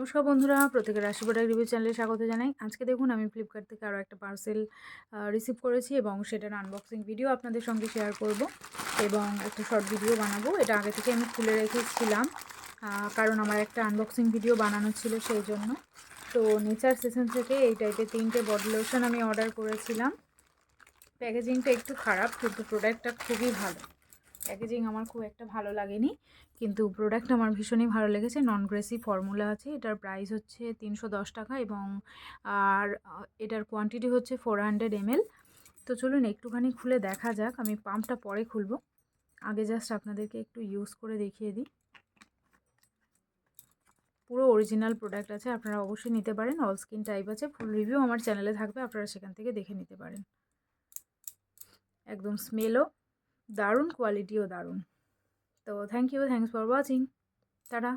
নমস্কার বন্ধুরা, প্রত্যেকের রাশি প্রোডাক্ট রিভিউ চ্যানেলে স্বাগত জানাই। আজকে দেখুন আমি ফ্লিপকার্ট থেকে আরও একটা পার্সেল রিসিভ করেছি এবং সেটার আনবক্সিং ভিডিও আপনাদের সঙ্গে শেয়ার করব এবং একটা শর্ট ভিডিও বানাবো। এটা আগে থেকে আমি খুলে রেখেছিলাম কারণ আমার একটা আনবক্সিং ভিডিও বানানো ছিল সেই জন্য। তো নেচার সেশন থেকে এই টাইপের 3টে বডি লোশন আমি অর্ডার করেছিলাম। প্যাকেজিংটা একটু খারাপ কিন্তু প্রোডাক্টটা খুবই ভালো। প্যাকেজিং আমার খুব একটা ভালো লাগেনি, কিন্তু প্রোডাক্ট আমার ভীষণই ভালো লেগেছে। নন গ্রেসি ফর্মুলা আছে। এটার প্রাইস হচ্ছে 310 টাকা এবং এটার কোয়ান্টিটি হচ্ছে 400 ml। তো চলুন একটুখানি খুলে দেখা যাক। আমি পাম্পটা পরে খুলবো, আগে জাস্ট আপনাদেরকে একটু ইউজ করে দেখিয়ে দিই। পুরো অরিজিনাল প্রোডাক্ট আছে, আপনারা অবশ্যই নিতে পারেন। অল স্কিন টাইপ আছে। ফুল রিভিউ আমার চ্যানেলে থাকবে, আপনারা সেখান থেকে দেখে নিতে পারেন। একদম স্মেলও দারুণ, কোয়ালিটিও দারুণ। তো থ্যাংকস ফর ওয়াচিং। টাটা।